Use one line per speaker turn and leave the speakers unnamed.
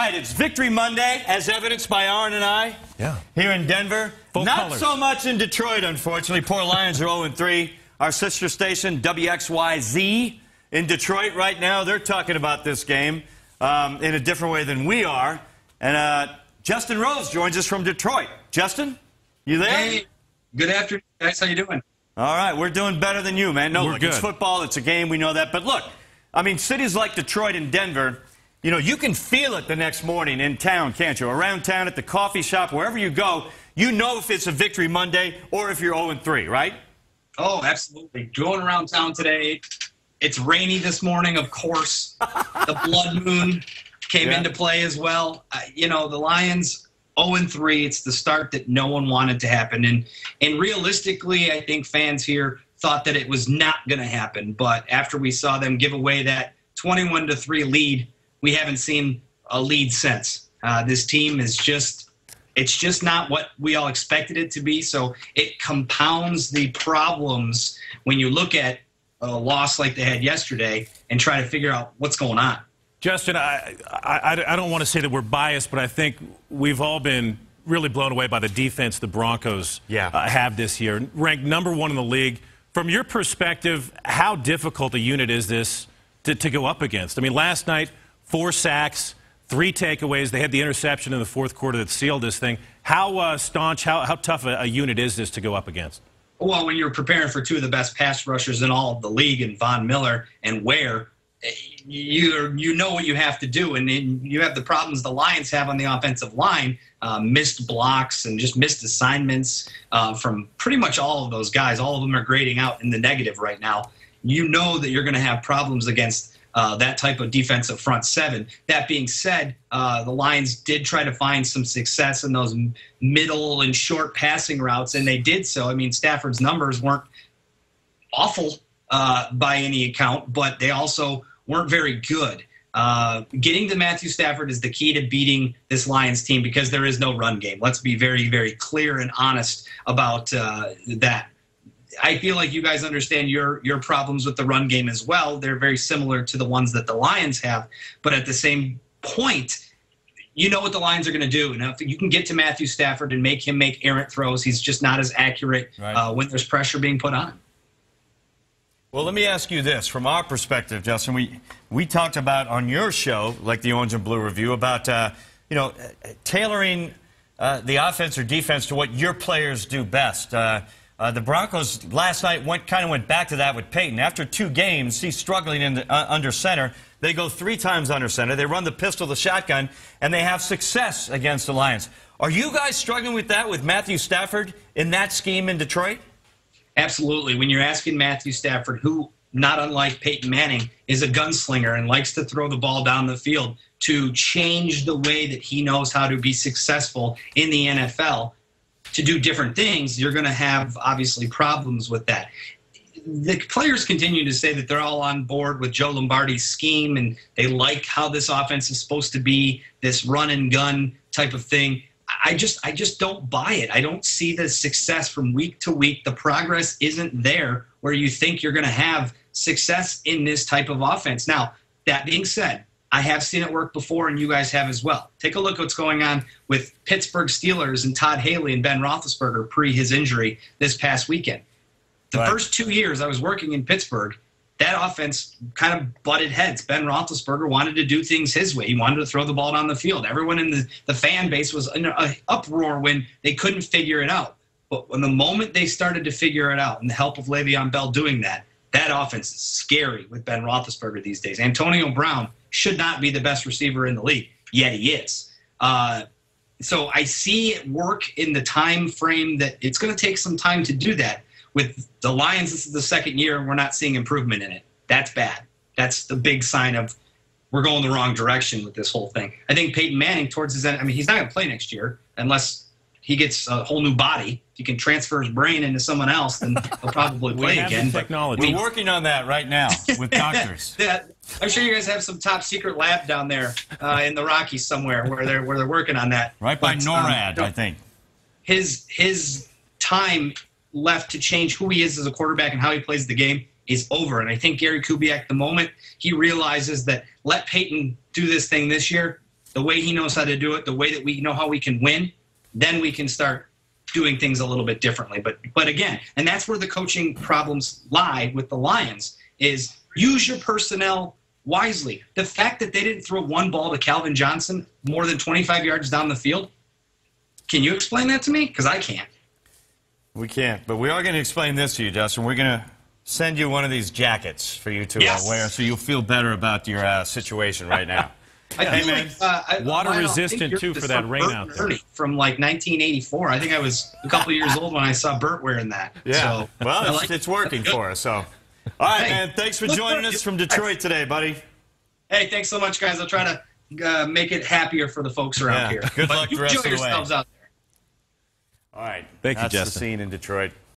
right, it's Victory Monday, as evidenced by Aaron and I here in Denver.
Full
Not
colors.
so much in Detroit, unfortunately. Poor Lions are 0-3. Our sister station, WXYZ, in Detroit right now, they're talking about this game in a different way than we are. And Justin Rose joins us from Detroit. Justin, you there?
Hey, good afternoon, guys. How you doing?
All right, we're doing better than you, man. No,
We're
look,
good.
It's football, it's a game, we know that. But look, I mean, cities like Detroit and Denver, you know, you can feel it the next morning in town, can't you? Around town, at the coffee shop, wherever you go, you know if it's a Victory Monday or if you're 0-3, right?
Oh, absolutely. Going around town today, it's rainy this morning, of course. The blood moon came into play as well. You know, the Lions 0-3, it's the start that no one wanted to happen. And realistically, I think fans here thought that it was not going to happen. But after we saw them give away that 21-3 lead, we haven't seen a lead since. This team is it's just not what we all expected it to be. So it compounds the problems when you look at a loss like they had yesterday and try to figure out what's going on.
Justin, I don't want to say that we're biased, but I think we've all been really blown away by the defense the Broncos have this year. Ranked #1 in the league. From your perspective, how difficult a unit is this to go up against? I mean, last night, 4 sacks, 3 takeaways. They had the interception in the fourth quarter that sealed this thing. How staunch, how tough a unit is this to go up against?
Well, when you're preparing for 2 of the best pass rushers in all of the league, and Von Miller and Ware, you know what you have to do. And then you have the problems the Lions have on the offensive line, missed blocks and just missed assignments from pretty much all of those guys. All of them are grading out in the negative right now. You know that you're going to have problems against that type of defensive front 7. That being said, the Lions did try to find some success in those middle and short passing routes, and they did so. I mean, Stafford's numbers weren't awful by any account, but they also weren't very good. Getting to Matthew Stafford is the key to beating this Lions team because there is no run game. Let's be very, very clear and honest about that. I feel like you guys understand your problems with the run game as well. They're very similar to the ones that the Lions have. But at the same point, you know what the Lions are going to do. Now, if you can get to Matthew Stafford and make him make errant throws, he's just not as accurate when there's pressure being put on.
Well, let me ask you this. From our perspective, Justin, we talked about on your show, like the Orange and Blue Review, about you know, tailoring the offense or defense to what your players do best. The Broncos last night kind of went back to that with Peyton. After 2 games, he's struggling in under center. They go 3 times under center. They run the pistol, the shotgun, and they have success against the Lions. Are you guys struggling with that with Matthew Stafford in that scheme in Detroit?
Absolutely. When you're asking Matthew Stafford, who, not unlike Peyton Manning, is a gunslinger and likes to throw the ball down the field, to change the way that he knows how to be successful in the NFL, to do different things, you're going to have, obviously, problems with that. The players continue to say that they're all on board with Joe Lombardi's scheme and they like how this offense is supposed to be, this run and gun type of thing. I just don't buy it. I don't see the success from week to week. The progress isn't there where you think you're going to have success in this type of offense. Now, that being said, I have seen it work before, and you guys have as well. Take a look at what's going on with Pittsburgh Steelers and Todd Haley and Ben Roethlisberger pre his injury this past weekend. The first 2 years I was working in Pittsburgh, that offense kind of butted heads. Ben Roethlisberger wanted to do things his way. He wanted to throw the ball down the field. Everyone in the fan base was in an uproar when they couldn't figure it out. But when the moment they started to figure it out, and the help of Le'Veon Bell doing that, that offense is scary with Ben Roethlisberger these days. Antonio Brown should not be the best receiver in the league, yet he is. So I see it work in the time frame that it's going to take some time to do that. With the Lions, this is the 2nd year, and we're not seeing improvement in it. That's bad. That's the big sign of we're going the wrong direction with this whole thing. I think Peyton Manning, towards his end, I mean, he's not going to play next year unless he gets a whole new body. If he can transfer his brain into someone else, then he'll probably play again.
Technology.
We're working on that right now with doctors.
I'm sure you guys have some top secret lab down there in the Rockies somewhere where they're working on that.
Right by NORAD, I think.
His time left to change who he is as a quarterback and how he plays the game is over. And I think Gary Kubiak, the moment he realizes that let Peyton do this thing this year, the way he knows how to do it, the way that we know how we can win, then we can start doing things a little bit differently. But again, and that's where the coaching problems lie with the Lions, is use your personnel wisely. The fact that they didn't throw one ball to Calvin Johnson more than 25 yards down the field, can you explain that to me? Because I can't.
We can't, but we are going to explain this to you, Justin. We're going to send you one of these jackets for you to wear so you'll feel better about your situation right now.
I feel like,
water resistant, too, for that rain out there.
From like 1984. I think I was a couple years old when I saw Bert wearing that.
Yeah,
so,
well, it's working for us. So, all right, man, thanks for joining us from Detroit today, buddy.
Hey, thanks so much, guys. I'll try to make it happier for the folks around here.
Good luck the rest of the way.
Enjoy yourselves out there.
All right.
Thank you, Justin.
That's the scene in Detroit.